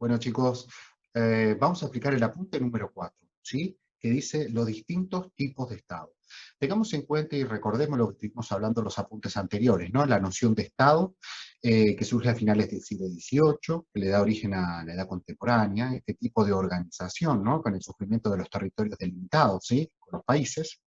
Bueno, chicos, vamos a aplicar el apunte número 4, ¿sí? Que dice los distintos tipos de Estado. Tengamos en cuenta y recordemos lo que estuvimos hablando en los apuntes anteriores, ¿no? La noción de Estado, que surge a finales del siglo XVIII, que le da origen a la edad contemporánea, este tipo de organización, ¿no? Con el surgimiento de los territorios delimitados, ¿sí? Con los países,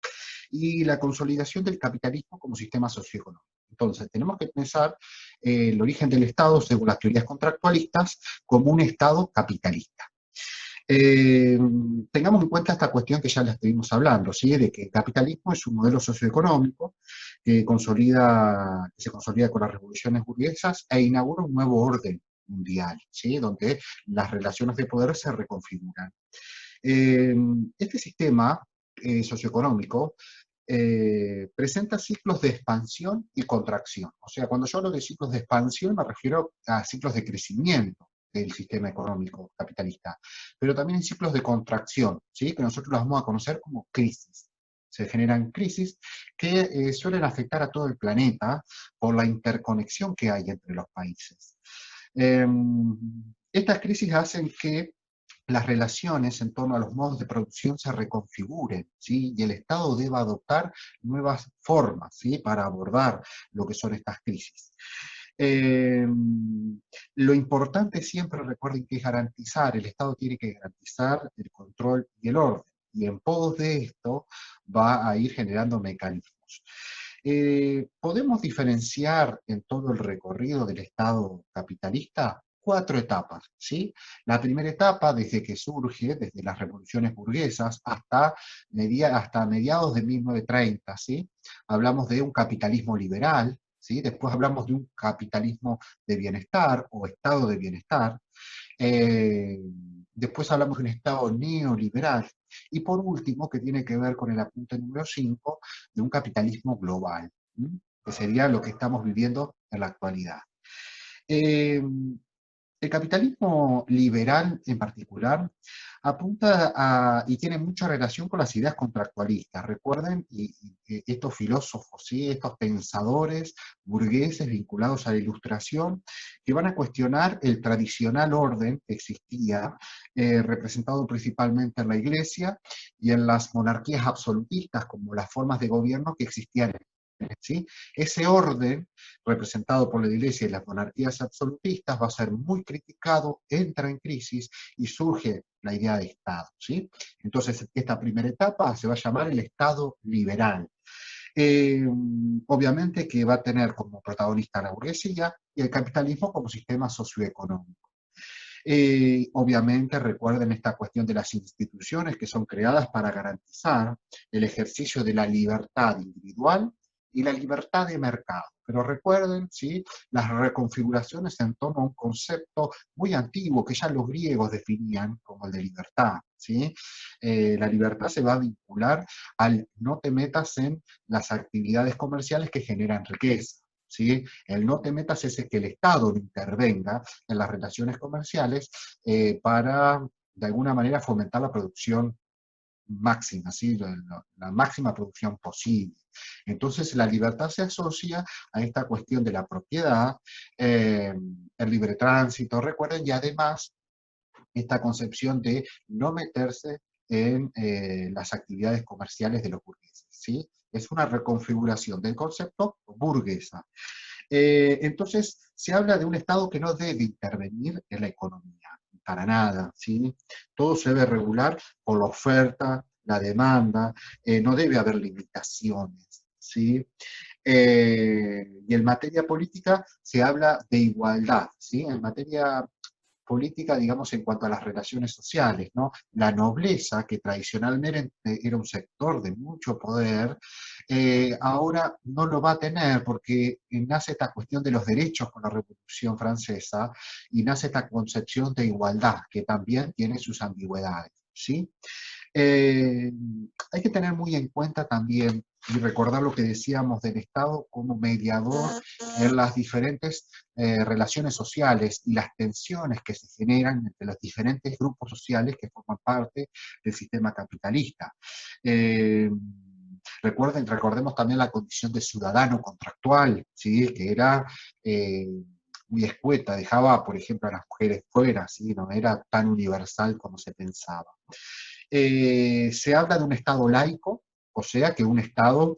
y la consolidación del capitalismo como sistema socioeconómico. Entonces, tenemos que pensar el origen del Estado, según las teorías contractualistas, como un Estado capitalista. Eh, Tengamos en cuenta esta cuestión que ya la estuvimos hablando, ¿sí? De que el capitalismo es un modelo socioeconómico que se consolida con las revoluciones burguesas e inaugura un nuevo orden mundial, ¿sí? Donde las relaciones de poder se reconfiguran. Eh, este sistema socioeconómico presenta ciclos de expansión y contracción. O sea, cuando yo hablo de ciclos de expansión me refiero a ciclos de crecimiento del sistema económico capitalista, pero también en ciclos de contracción, ¿sí? Que nosotros los vamos a conocer como crisis. Se generan crisis que suelen afectar a todo el planeta por la interconexión que hay entre los países. Eh, Estas crisis hacen que las relaciones en torno a los modos de producción se reconfiguren, ¿sí? Y el Estado deba adoptar nuevas formas, ¿sí? Para abordar lo que son estas crisis. Eh, lo importante siempre, recuerden, que es garantizar, el Estado tiene que garantizar el control y el orden, y en pos de esto va a ir generando mecanismos. Podemos diferenciar en todo el recorrido del Estado capitalista cuatro etapas, ¿sí? La primera etapa, desde que surge, desde las revoluciones burguesas hasta mediados de 1930, ¿sí? Hablamos de un capitalismo liberal, ¿sí? Después hablamos de un capitalismo de bienestar o estado de bienestar. Eh, Después hablamos de un estado neoliberal. Y por último, que tiene que ver con el apunte número 5, de un capitalismo global, ¿sí? Que sería lo que estamos viviendo en la actualidad. Eh, el capitalismo liberal en particular apunta y tiene mucha relación con las ideas contractualistas. Recuerden, estos filósofos, ¿sí? Estos pensadores burgueses vinculados a la Ilustración, que van a cuestionar el tradicional orden que existía, representado principalmente en la Iglesia y en las monarquías absolutistas, como las formas de gobierno que existían. ¿Sí? Ese orden, representado por la Iglesia y las monarquías absolutistas, va a ser muy criticado, entra en crisis y surge la idea de Estado, ¿sí? Entonces, esta primera etapa se va a llamar el Estado liberal. Eh, Obviamente que va a tener como protagonista la burguesía y el capitalismo como sistema socioeconómico. Obviamente recuerden esta cuestión de las instituciones que son creadas para garantizar el ejercicio de la libertad individual y la libertad de mercado. Pero recuerden, ¿sí? Las reconfiguraciones en torno a un concepto muy antiguo que ya los griegos definían como el de libertad, ¿sí? La libertad se va a vincular al no te metas en las actividades comerciales que generan riqueza, ¿sí? El no te metas es que el Estado no intervenga en las relaciones comerciales para, de alguna manera, fomentar la producción máxima, ¿sí? La máxima producción posible. Entonces, la libertad se asocia a esta cuestión de la propiedad, eh, el libre tránsito, recuerden, y además esta concepción de no meterse en las actividades comerciales de los burgueses, ¿sí? Es una reconfiguración del concepto burguesa. Entonces, se habla de un Estado que no debe intervenir en la economía, para nada, ¿sí? Todo se debe regular por la oferta, la demanda, no debe haber limitaciones, ¿sí? Y en materia política se habla de igualdad, ¿sí? En materia política, digamos, en cuanto a las relaciones sociales, ¿no? La nobleza, que tradicionalmente era un sector de mucho poder, ahora no lo va a tener porque nace esta cuestión de los derechos con la Revolución Francesa y nace esta concepción de igualdad, que también tiene sus ambigüedades, ¿sí? Eh, Hay que tener muy en cuenta también y recordar lo que decíamos del Estado como mediador en las diferentes relaciones sociales y las tensiones que se generan entre los diferentes grupos sociales que forman parte del sistema capitalista. Eh, Recordemos también la condición de ciudadano contractual, ¿sí? Que era muy escueta, dejaba, por ejemplo, a las mujeres fuera, ¿sí? No era tan universal como se pensaba. Se habla de un Estado laico, o sea que un Estado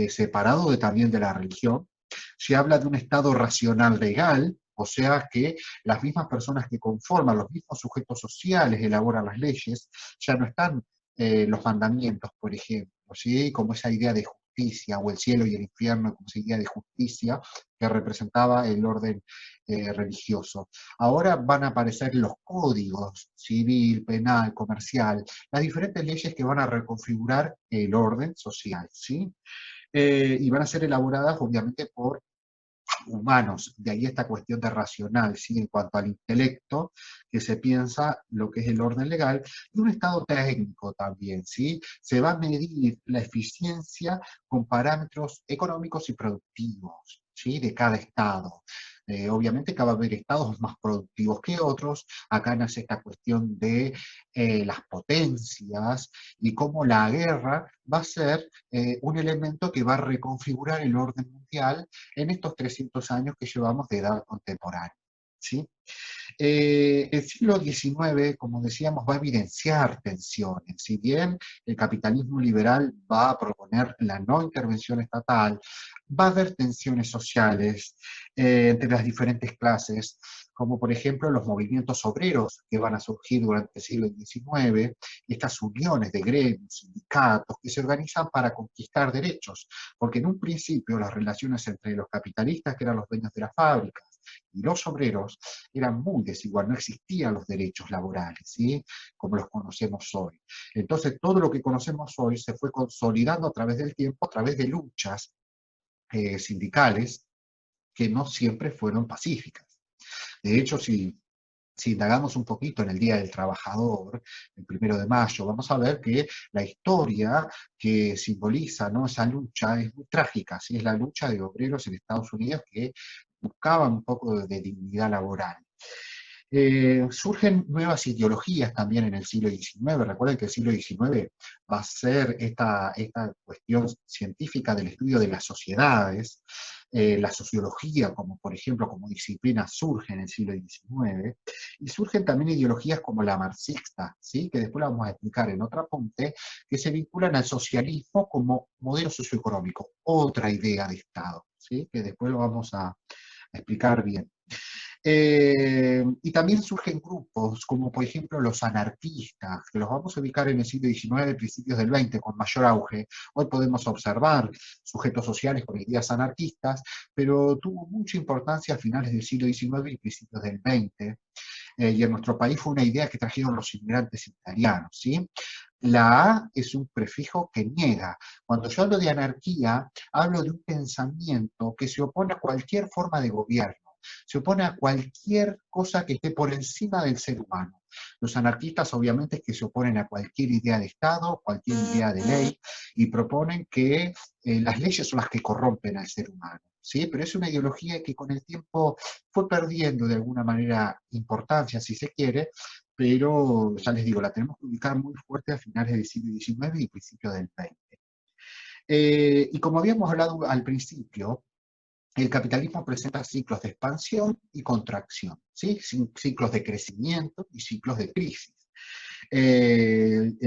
separado también de la religión. Se habla de un Estado racional legal, o sea que las mismas personas que conforman, los mismos sujetos sociales elaboran las leyes, ya no están los mandamientos, por ejemplo, ¿sí? Como esa idea de justicia, o el cielo y el infierno, como esa idea de justicia que representaba el orden religioso. Ahora van a aparecer los códigos civil, penal, comercial, las diferentes leyes que van a reconfigurar el orden social, ¿sí? Y van a ser elaboradas obviamente por humanos, de ahí esta cuestión de racional, ¿sí? En cuanto al intelecto, que se piensa lo que es el orden legal, y un estado técnico también, ¿sí? Se va a medir la eficiencia con parámetros económicos y productivos, ¿sí? De cada estado. Obviamente que va a haber estados más productivos que otros, acá nace esta cuestión de las potencias y cómo la guerra va a ser un elemento que va a reconfigurar el orden mundial en estos 300 años que llevamos de edad contemporánea. ¿Sí? El siglo XIX, como decíamos, va a evidenciar tensiones. Si bien el capitalismo liberal va a proponer la no intervención estatal, va a haber tensiones sociales entre las diferentes clases, como por ejemplo los movimientos obreros que van a surgir durante el siglo XIX, estas uniones de gremios, sindicatos, que se organizan para conquistar derechos, porque en un principio las relaciones entre los capitalistas, que eran los dueños de las fábricas, y los obreros, eran muy desigual, no existían los derechos laborales, ¿sí? Como los conocemos hoy. Entonces, todo lo que conocemos hoy se fue consolidando a través del tiempo, a través de luchas sindicales que no siempre fueron pacíficas. De hecho, si indagamos un poquito en el Día del Trabajador, el 1 de Mayo, vamos a ver que la historia que simboliza, ¿no?, esa lucha es muy trágica, ¿sí? Es la lucha de obreros en Estados Unidos que buscaban un poco de dignidad laboral. Surgen nuevas ideologías también en el siglo XIX. Recuerden que el siglo XIX va a ser esta cuestión científica del estudio de las sociedades. La sociología, como por ejemplo, como disciplina, surge en el siglo XIX. Y surgen también ideologías como la marxista, ¿sí? Que después la vamos a explicar en otro apunte, que se vinculan al socialismo como modelo socioeconómico, otra idea de Estado, ¿sí? Que después lo vamos a explicar bien. Y también surgen grupos, como por ejemplo los anarquistas, que los vamos a ubicar en el siglo XIX, principios del XX, con mayor auge. Hoy podemos observar sujetos sociales con ideas anarquistas, pero tuvo mucha importancia a finales del siglo XIX y principios del XX. Y en nuestro país fue una idea que trajeron los inmigrantes italianos, ¿sí? La A es un prefijo que niega. Cuando yo hablo de anarquía, hablo de un pensamiento que se opone a cualquier forma de gobierno, se opone a cualquier cosa que esté por encima del ser humano. Los anarquistas obviamente que se oponen a cualquier idea de Estado, cualquier idea de ley, y proponen que las leyes son las que corrompen al ser humano, ¿sí? Pero es una ideología que con el tiempo fue perdiendo de alguna manera importancia, si se quiere, pero ya les digo, la tenemos que ubicar muy fuerte a finales del siglo XIX y principios del XX. Y como habíamos hablado al principio, el capitalismo presenta ciclos de expansión y contracción, ¿sí? Ciclos de crecimiento y ciclos de crisis. El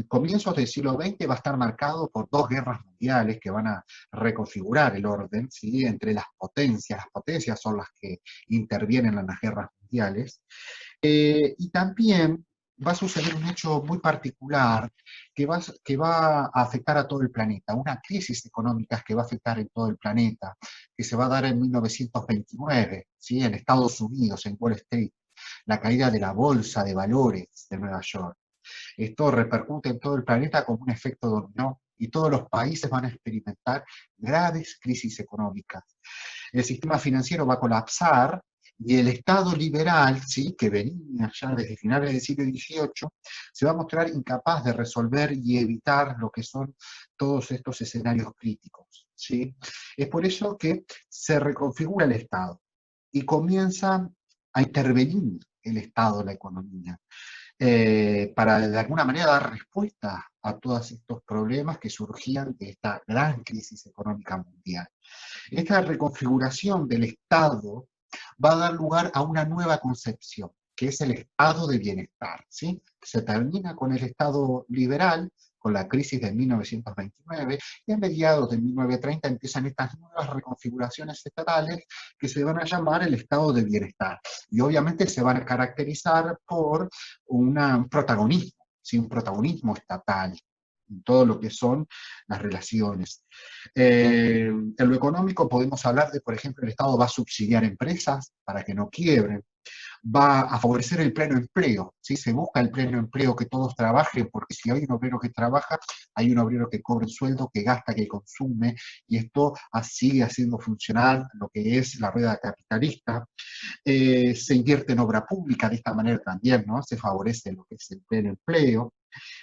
comienzo del siglo XX va a estar marcado por dos guerras mundiales que van a reconfigurar el orden, ¿sí? Entre las potencias. Las potencias son las que intervienen en las guerras mundiales. Y también va a suceder un hecho muy particular que va a afectar a todo el planeta, una crisis económica que va a afectar en todo el planeta, que se va a dar en 1929, ¿sí? En Estados Unidos, en Wall Street, la caída de la bolsa de valores de Nueva York. Esto repercute en todo el planeta como un efecto dominó y todos los países van a experimentar graves crisis económicas. El sistema financiero va a colapsar y el Estado liberal, ¿sí?, que venía ya desde finales del siglo XVIII, se va a mostrar incapaz de resolver y evitar lo que son todos estos escenarios críticos, ¿sí? Es por eso que se reconfigura el Estado y comienza a intervenir el Estado en la economía, para de alguna manera dar respuesta a todos estos problemas que surgían de esta gran crisis económica mundial. Esta reconfiguración del Estado va a dar lugar a una nueva concepción, que es el estado de bienestar, ¿sí? Se termina con el estado liberal, con la crisis de 1929, y a mediados de 1930 empiezan estas nuevas reconfiguraciones estatales que se van a llamar el estado de bienestar. Y obviamente se van a caracterizar por un protagonismo, ¿sí? Un protagonismo estatal en todo lo que son las relaciones. En lo económico podemos hablar de, por ejemplo, el Estado va a subsidiar empresas para que no quiebren, va a favorecer el pleno empleo, ¿sí? Se busca el pleno empleo, que todos trabajen, porque si hay un obrero que trabaja, hay un obrero que cobra el sueldo, que gasta, que consume, y esto sigue haciendo funcionar lo que es la rueda capitalista. Se invierte en obra pública de esta manera también, ¿no? Se favorece lo que es el pleno empleo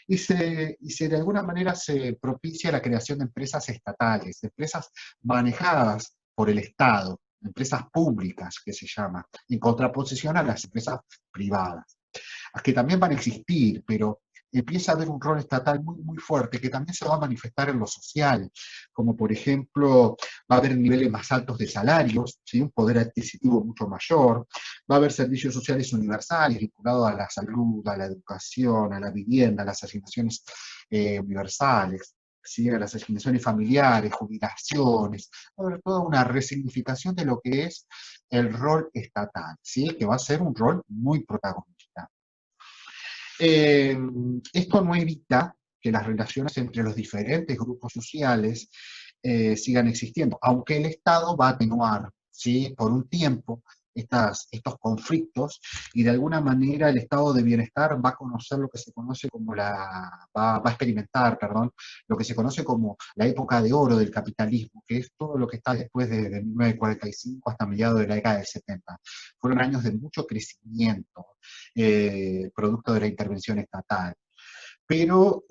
y de alguna manera se propicia la creación de empresas estatales, de empresas manejadas por el Estado, empresas públicas que se llama, en contraposición a las empresas privadas, que también van a existir, pero empieza a haber un rol estatal muy, muy fuerte que también se va a manifestar en lo social, como por ejemplo va a haber niveles más altos de salarios, ¿sí? Un poder adquisitivo mucho mayor, va a haber servicios sociales universales vinculados a la salud, a la educación, a la vivienda, a las asignaciones universales, ¿sí? A las asignaciones familiares, jubilaciones, va a haber toda una resignificación de lo que es el rol estatal, ¿sí? Que va a ser un rol muy protagonista. Eh, Esto no evita que las relaciones entre los diferentes grupos sociales sigan existiendo, aunque el Estado va a atenuar, ¿sí? Por un tiempo estos conflictos y de alguna manera el estado de bienestar va a conocer lo que se conoce como va a experimentar, perdón, lo que se conoce como la época de oro del capitalismo, que es todo lo que está después de 1945 hasta mediados de la década del 70. Fueron años de mucho crecimiento, producto de la intervención estatal. Pero,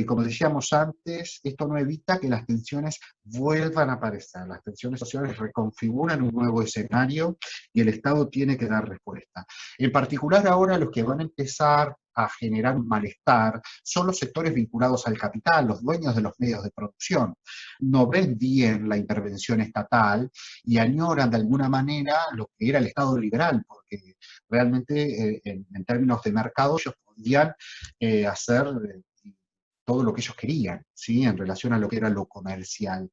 como decíamos antes, esto no evita que las tensiones vuelvan a aparecer. Las tensiones sociales reconfiguran un nuevo escenario y el Estado tiene que dar respuesta. En particular ahora los que van a empezar a generar un malestar son los sectores vinculados al capital, los dueños de los medios de producción. No ven bien la intervención estatal y añoran de alguna manera lo que era el Estado liberal, porque realmente en términos de mercado ellos podían hacer todo lo que ellos querían, ¿sí? En relación a lo que era lo comercial.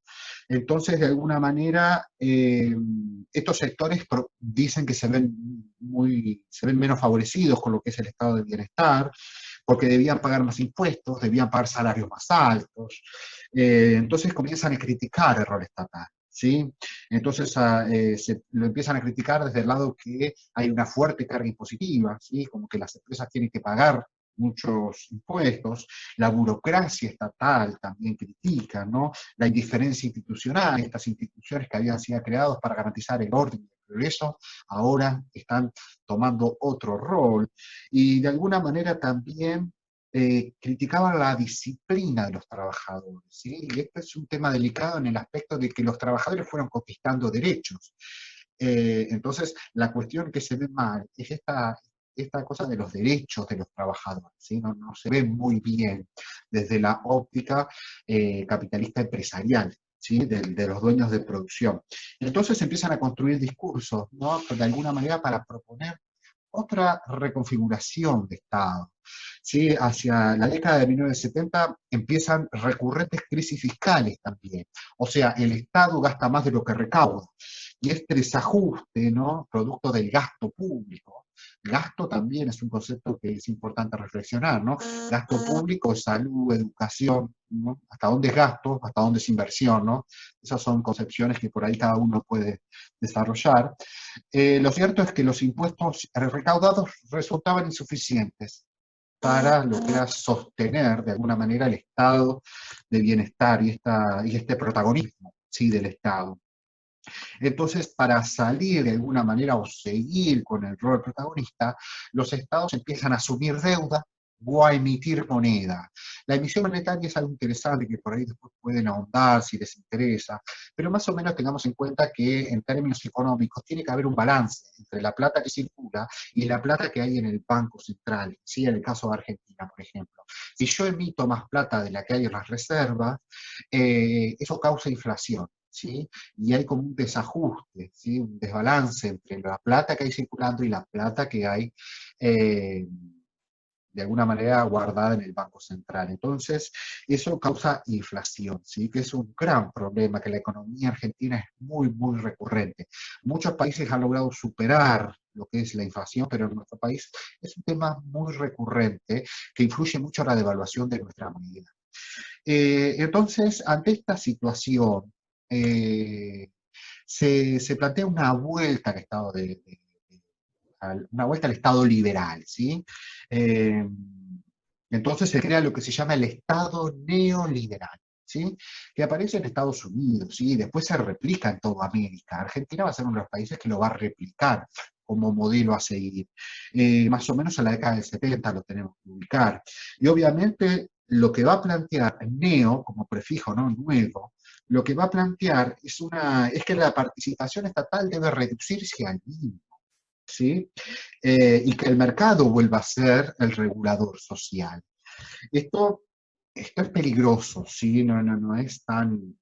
Entonces, de alguna manera, estos sectores dicen que se ven menos favorecidos con lo que es el estado de bienestar, porque debían pagar más impuestos, debían pagar salarios más altos. Entonces comienzan a criticar el rol estatal. ¿Sí? Entonces se lo empiezan a criticar desde el lado que hay una fuerte carga impositiva, ¿sí? Como que las empresas tienen que pagar muchos impuestos, la burocracia estatal también critica, ¿no? La indiferencia institucional, estas instituciones que habían sido creadas para garantizar el orden y el progreso, ahora están tomando otro rol, y de alguna manera también criticaban la disciplina de los trabajadores, ¿sí? Y este es un tema delicado en el aspecto de que los trabajadores fueron conquistando derechos. Entonces, la cuestión que se ve mal es esta cosa de los derechos de los trabajadores, ¿sí? No se ve muy bien desde la óptica capitalista empresarial, ¿sí? De los dueños de producción. Entonces empiezan a construir discursos, ¿no? De alguna manera para proponer otra reconfiguración de Estado. ¿Sí? Hacia la década de 1970 empiezan recurrentes crisis fiscales también. O sea, el Estado gasta más de lo que recauda. Y este desajuste, ¿no? Producto del gasto público. Gasto también es un concepto que es importante reflexionar, ¿no? Gasto público, salud, educación, ¿no? ¿Hasta dónde es gasto? ¿Hasta dónde es inversión? ¿No? Esas son concepciones que por ahí cada uno puede desarrollar. Lo cierto es que los impuestos recaudados resultaban insuficientes para lo que era sostener de alguna manera el estado de bienestar y este protagonismo, ¿sí? Del Estado. Entonces, para salir de alguna manera o seguir con el rol protagonista, los estados empiezan a asumir deuda o a emitir moneda. La emisión monetaria es algo interesante que por ahí después pueden ahondar si les interesa, pero más o menos tengamos en cuenta que en términos económicos tiene que haber un balance entre la plata que circula y la plata que hay en el Banco Central, ¿sí? En el caso de Argentina, por ejemplo. Si yo emito más plata de la que hay en las reservas, eso causa inflación. ¿sí? Y hay como un desajuste, ¿sí? Un desbalance entre la plata que hay circulando y la plata que hay eh, de alguna manera guardada en el Banco Central. Entonces, eso causa inflación, ¿sí? Que es un gran problema, que la economía argentina es muy, muy recurrente. Muchos países han logrado superar lo que es la inflación, pero en nuestro país es un tema muy recurrente que influye mucho en la devaluación de nuestra moneda. Entonces, ante esta situación, se plantea una vuelta al estado una vuelta al Estado liberal, ¿sí? Eh, entonces se crea lo que se llama el Estado neoliberal, ¿sí? Que aparece en Estados Unidos, ¿sí? Después se replica en toda América. Argentina va a ser uno de los países que lo va a replicar como modelo a seguir. Más o menos en la década del 70 lo tenemos que ubicar. Y obviamente lo que va a plantear neo como prefijo, ¿no? Nuevo, lo que va a plantear es que la participación estatal debe reducirse al mínimo. ¿Sí? Y que el mercado vuelva a ser el regulador social. Esto, esto es peligroso, ¿sí? No es tan,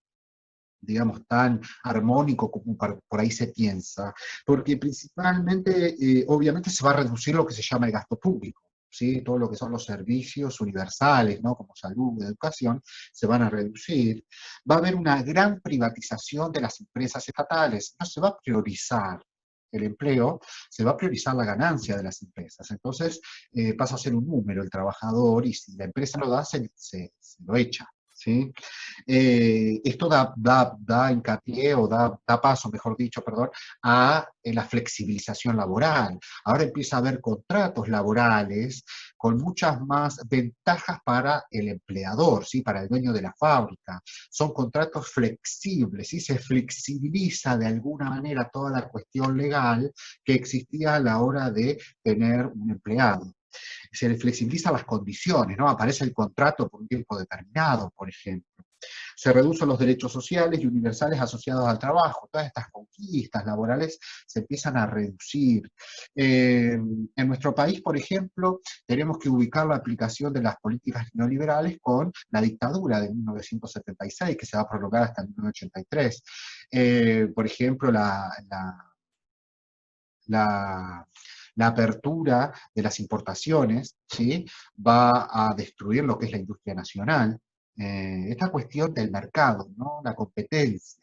digamos, tan armónico como por ahí se piensa, porque principalmente, obviamente, se va a reducir lo que se llama el gasto público. ¿Sí? Todo lo que son los servicios universales, ¿no? Como salud, educación, se van a reducir. Va a haber una gran privatización de las empresas estatales. No se va a priorizar el empleo, se va a priorizar la ganancia de las empresas. Entonces pasa a ser un número el trabajador y si la empresa no da, se lo echa. ¿Sí? Esto da hincapié o da paso, mejor dicho, perdón, a la flexibilización laboral. Ahora empieza a haber contratos laborales con muchas más ventajas para el empleador, ¿sí? Para el dueño de la fábrica. Son contratos flexibles, ¿sí? Se flexibiliza de alguna manera toda la cuestión legal que existía a la hora de tener un empleado. Se le flexibiliza las condiciones, ¿no? Aparece el contrato por un tiempo determinado, por ejemplo. Se reducen los derechos sociales y universales asociados al trabajo. Todas estas conquistas laborales se empiezan a reducir. En nuestro país, por ejemplo, tenemos que ubicar la aplicación de las políticas neoliberales con la dictadura de 1976, que se va a prolongar hasta 1983. Por ejemplo, la, la apertura de las importaciones, ¿sí? Va a destruir lo que es la industria nacional. Esta cuestión del mercado, ¿no? La competencia.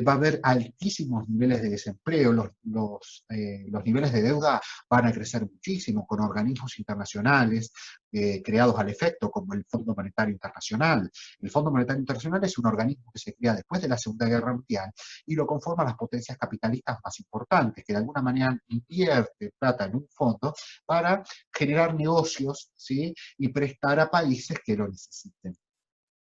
Va a haber altísimos niveles de desempleo, los niveles de deuda van a crecer muchísimo con organismos internacionales creados al efecto, como el Fondo Monetario Internacional. El Fondo Monetario Internacional es un organismo que se crea después de la Segunda Guerra Mundial y lo conforman las potencias capitalistas más importantes, que de alguna manera invierten plata en un fondo para generar negocios, ¿sí? Y prestar a países que lo necesiten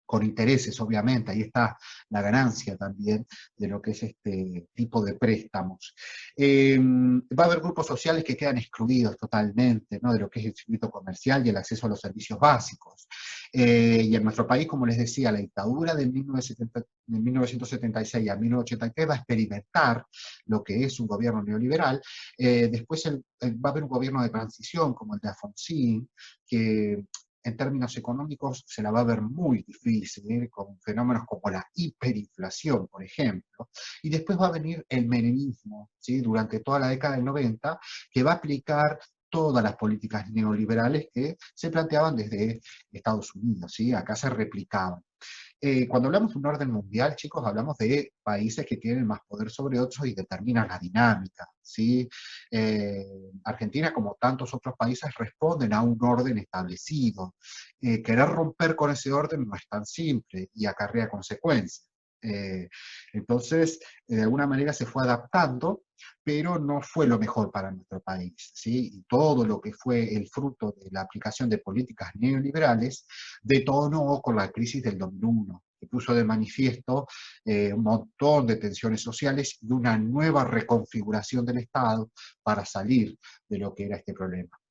con intereses, obviamente, ahí está la ganancia también de lo que es este tipo de préstamos. Va a haber grupos sociales que quedan excluidos totalmente, ¿no? De lo que es el circuito comercial y el acceso a los servicios básicos. Y en nuestro país, como les decía, la dictadura de 1976 a 1983 va a experimentar lo que es un gobierno neoliberal. Después va a haber un gobierno de transición como el de Alfonsín, que en términos económicos se la va a ver muy difícil, con fenómenos como la hiperinflación, por ejemplo, y después va a venir el menemismo, ¿sí? Durante toda la década del 90, que va a aplicar todas las políticas neoliberales que se planteaban desde Estados Unidos, ¿sí? Acá se replicaban. Cuando hablamos de un orden mundial, chicos, hablamos de países que tienen más poder sobre otros y determinan la dinámica, ¿sí? Argentina, como tantos otros países, responden a un orden establecido. Querer romper con ese orden no es tan simple y acarrea consecuencias. Eh, entonces, de alguna manera se fue adaptando, pero no fue lo mejor para nuestro país, ¿sí? Y todo lo que fue el fruto de la aplicación de políticas neoliberales detonó con la crisis del 2001, que puso de manifiesto un montón de tensiones sociales y una nueva reconfiguración del Estado para salir de lo que era este problema.